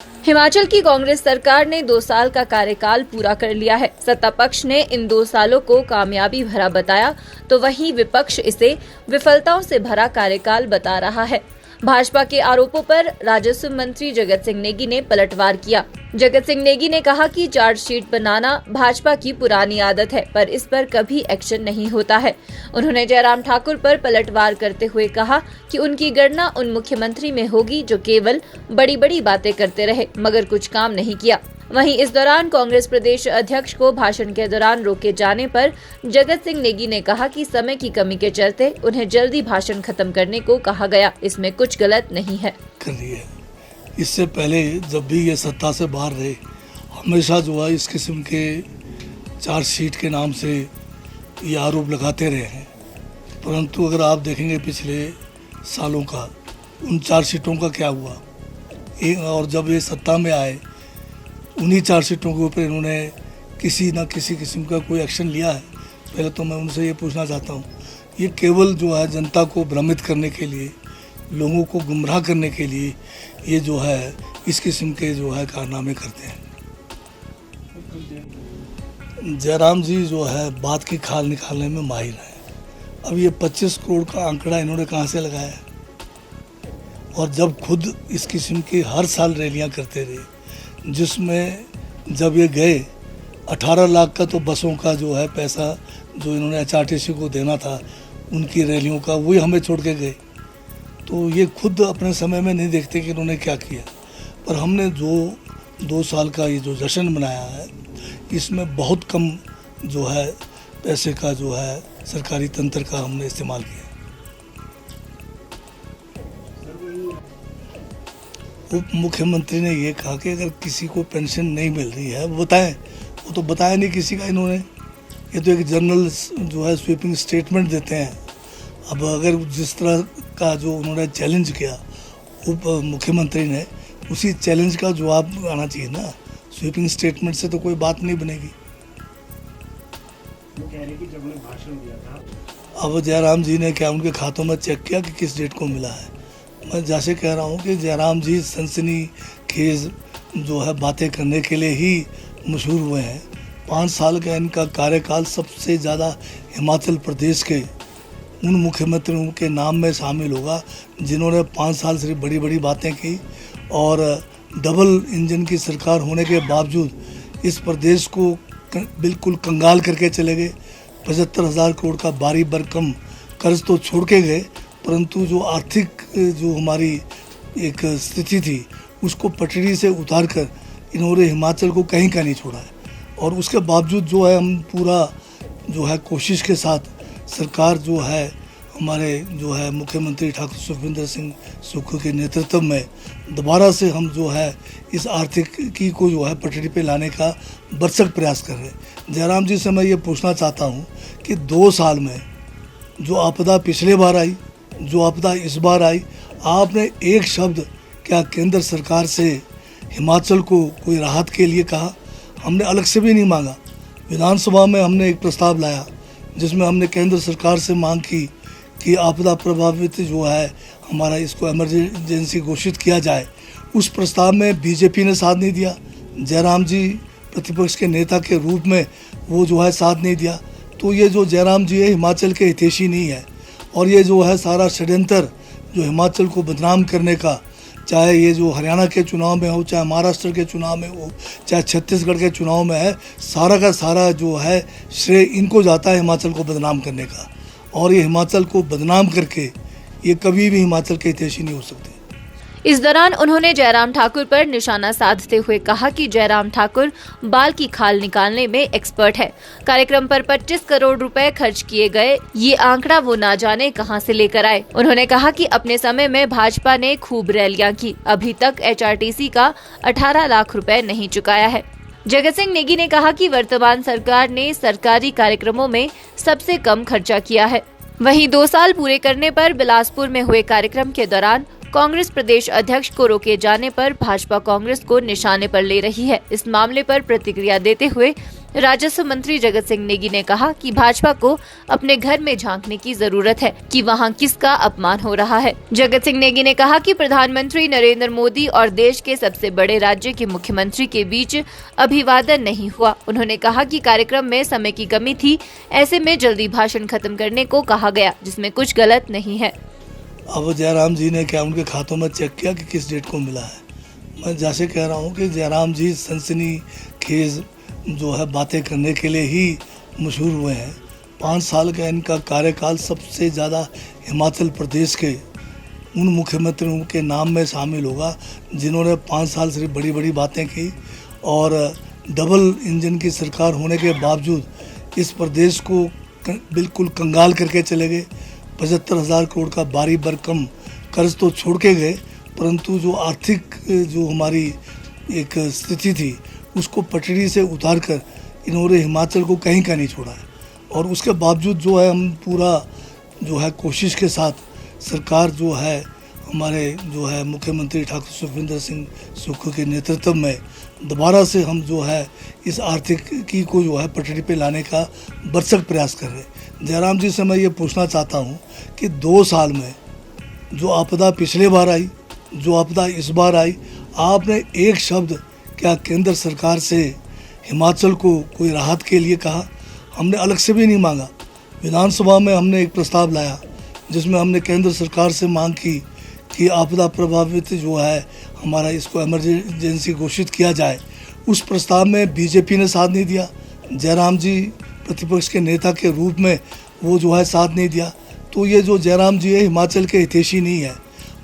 हिमाचल की कांग्रेस सरकार ने 2 साल का कार्यकाल पूरा कर लिया है। सत्ता पक्ष ने इन 2 सालों को कामयाबी भरा बताया, तो वहीं विपक्ष इसे विफलताओं से भरा कार्यकाल बता रहा है। भाजपा के आरोपों पर राजस्व मंत्री जगत सिंह नेगी ने पलटवार किया। जगत सिंह नेगी ने कहा कि चार्जशीट बनाना भाजपा की पुरानी आदत है, पर इस पर कभी एक्शन नहीं होता है। उन्होंने जयराम ठाकुर पर पलटवार करते हुए कहा कि उनकी गणना उन मुख्यमंत्री में होगी जो केवल बड़ी बड़ी बातें करते रहे मगर कुछ काम नहीं किया। वहीं इस दौरान कांग्रेस प्रदेश अध्यक्ष को भाषण के दौरान रोके जाने पर जगत सिंह नेगी ने कहा कि समय की कमी के चलते उन्हें जल्दी भाषण खत्म करने को कहा गया, इसमें कुछ गलत नहीं है। इससे पहले जब भी ये सत्ता से बाहर रहे, हमेशा जो है इस किस्म के चार्जशीट के नाम से ये आरोप लगाते रहे हैं। परंतु अगर आप देखेंगे पिछले सालों का, उन चार्जशीटों का क्या हुआ, और जब ये सत्ता में आए उन्हीं चार्जशीटों के ऊपर इन्होंने किसी न किसी किस्म का कोई एक्शन लिया है। पहले तो मैं उनसे ये पूछना चाहता हूँ, ये केवल जो है जनता को भ्रमित करने के लिए, लोगों को गुमराह करने के लिए ये जो है इस किस्म के जो है कारनामे करते हैं। जयराम जी जो है बात की खाल निकालने में माहिर है। अब ये 25 करोड़ का आंकड़ा इन्होंने कहाँ से लगाया, और जब खुद इस किस्म की हर साल रैलियां करते रहे, जिसमें जब ये गए 18 लाख का तो बसों का जो है पैसा जो इन्होंने HRTC को देना था उनकी रैलियों का, वही हमें छोड़ के गए। तो ये खुद अपने समय में नहीं देखते कि इन्होंने क्या किया। पर हमने जो 2 साल का ये जो जश्न मनाया है, इसमें बहुत कम जो है पैसे का जो है सरकारी तंत्र का हमने इस्तेमाल किया। उप मुख्यमंत्री ने ये कहा कि अगर किसी को पेंशन नहीं मिल रही है वो बताएं। वो तो बताया नहीं किसी का इन्होंने, ये तो एक जनरल जो है स्वीपिंग स्टेटमेंट देते हैं। अब अगर जिस तरह का जो उन्होंने चैलेंज किया उप मुख्यमंत्री ने, उसी चैलेंज का जवाब आना चाहिए ना। स्वीपिंग स्टेटमेंट से तो कोई बात नहीं बनेगी। वो कह रहे कि जब उन्हें भाषण दिया था, अब जयराम जी ने क्या उनके खातों में चेक किया कि किस डेट को मिला है? मैं जैसे कह रहा हूँ कि जयराम जी सनसनीखेज जो है बातें करने के लिए ही मशहूर हुए हैं। 5 साल का इनका कार्यकाल सबसे ज़्यादा हिमाचल प्रदेश के उन मुख्यमंत्रियों के नाम में शामिल होगा जिन्होंने 5 साल सिर्फ बड़ी बड़ी बातें की, और डबल इंजन की सरकार होने के बावजूद इस प्रदेश को बिल्कुल कंगाल करके चले गए। 75,000 करोड़ का भारी भरकम कर्ज तो छोड़ के गए, परंतु जो आर्थिक जो हमारी एक स्थिति थी उसको पटरी से उतार कर इन्होंने हिमाचल को कहीं का नहीं छोड़ा है। और उसके बावजूद जो है हम पूरा जो है कोशिश के साथ सरकार जो है हमारे जो है मुख्यमंत्री ठाकुर सुखविंदर सिंह सुक्खू के नेतृत्व में दोबारा से हम जो है इस आर्थिकी को जो है पटरी पे लाने का भरसक प्रयास कर रहे हैं। जयराम जी से मैं ये पूछना चाहता हूँ कि 2 साल में जो आपदा पिछले बार आई, जो आपदा इस बार आई, आपने एक शब्द क्या केंद्र सरकार से हिमाचल को कोई राहत के लिए कहा? हमने अलग से भी नहीं मांगा। विधानसभा में हमने एक प्रस्ताव लाया जिसमें हमने केंद्र सरकार से मांग की कि आपदा प्रभावित जो है हमारा इसको इमरजेंसी घोषित किया जाए। उस प्रस्ताव में बीजेपी ने साथ नहीं दिया। जयराम जी प्रतिपक्ष के नेता के रूप में वो जो है साथ नहीं दिया। तो ये जो जयराम जी है हिमाचल के हितैषी नहीं है, और ये जो है सारा षड्यंत्र जो हिमाचल को बदनाम करने का, चाहे ये जो हरियाणा के चुनाव में हो, चाहे महाराष्ट्र के चुनाव में हो, चाहे छत्तीसगढ़ के चुनाव में है, सारा का सारा जो है श्रेय इनको जाता है हिमाचल को बदनाम करने का। और ये हिमाचल को बदनाम करके ये कभी भी हिमाचल के हितैषी नहीं हो सकते। इस दौरान उन्होंने जयराम ठाकुर पर निशाना साधते हुए कहा कि जयराम ठाकुर बाल की खाल निकालने में एक्सपर्ट है। कार्यक्रम पर 25 करोड़ रुपए खर्च किए गए, ये आंकड़ा वो ना जाने कहां से लेकर आए। उन्होंने कहा कि अपने समय में भाजपा ने खूब रैलियां की, अभी तक HRTC का 18 लाख रुपए नहीं चुकाया है। जगत सिंह नेगी ने कहा कि वर्तमान सरकार ने सरकारी कार्यक्रमों में सबसे कम खर्चा किया है। वहीं 2 साल पूरे करने पर बिलासपुर में हुए कार्यक्रम के दौरान कांग्रेस प्रदेश अध्यक्ष को रोके जाने पर भाजपा कांग्रेस को निशाने पर ले रही है। इस मामले पर प्रतिक्रिया देते हुए राजस्व मंत्री जगत सिंह नेगी ने कहा कि भाजपा को अपने घर में झांकने की जरूरत है कि वहां किसका अपमान हो रहा है। जगत सिंह नेगी ने कहा कि प्रधानमंत्री नरेंद्र मोदी और देश के सबसे बड़े राज्य के मुख्यमंत्री के बीच अभिवादन नहीं हुआ। उन्होंने कहा कि कार्यक्रम में समय की कमी थी, ऐसे में जल्दी भाषण खत्म करने को कहा गया, जिसमें कुछ गलत नहीं है। अब जयराम जी ने क्या उनके खातों में चेक किया कि किस डेट को मिला है? मैं जैसे कह रहा हूँ कि जयराम जी सनसनीखेज जो है बातें करने के लिए ही मशहूर हुए हैं। 5 साल का इनका कार्यकाल सबसे ज़्यादा हिमाचल प्रदेश के उन मुख्यमंत्रियों के नाम में शामिल होगा जिन्होंने 5 साल से बड़ी बड़ी बातें की और डबल इंजन की सरकार होने के बावजूद इस प्रदेश को बिल्कुल कंगाल करके चले गए। 75,000 करोड़ का भारी भरकम कर्ज तो छोड़ के गए, परंतु जो आर्थिक जो हमारी एक स्थिति थी उसको पटरी से उतार कर इन्होंने हिमाचल को कहीं का नहीं छोड़ा है। और उसके बावजूद जो है हम पूरा जो है कोशिश के साथ सरकार जो है हमारे जो है मुख्यमंत्री ठाकुर सुखविंदर सिंह सुक्खू के नेतृत्व में दोबारा से हम जो है इस आर्थिकी को जो है पटरी पे लाने का भरसक प्रयास कर रहे हैं। जयराम जी से मैं ये पूछना चाहता हूँ कि 2 साल में जो आपदा पिछले बार आई, जो आपदा इस बार आई, आपने एक शब्द क्या केंद्र सरकार से हिमाचल को कोई राहत के लिए कहा? हमने अलग से भी नहीं मांगा। विधानसभा में हमने एक प्रस्ताव लाया जिसमें हमने केंद्र सरकार से मांग की कि आपदा प्रभावित जो है हमारा इसको इमरजेंसी घोषित किया जाए। उस प्रस्ताव में बीजेपी ने साथ नहीं दिया। जयराम जी प्रतिपक्ष के नेता के रूप में वो जो है साथ नहीं दिया। तो ये जो जयराम जी है हिमाचल के हितैषी नहीं है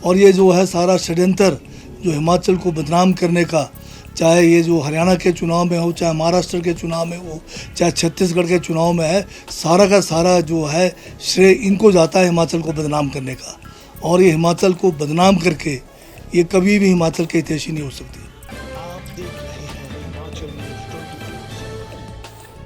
और ये जो है सारा षड्यंत्र जो हिमाचल को बदनाम करने का, चाहे ये जो हरियाणा के चुनाव में हो, चाहे महाराष्ट्र के चुनाव में हो, चाहे छत्तीसगढ़ के चुनाव में है, सारा का सारा जो है श्रेय इनको जाता है हिमाचल को बदनाम करने का। और ये हिमाचल को बदनाम करके ये कभी भी हिमाचल के हितैषी नहीं हो सकती। आप देख रहे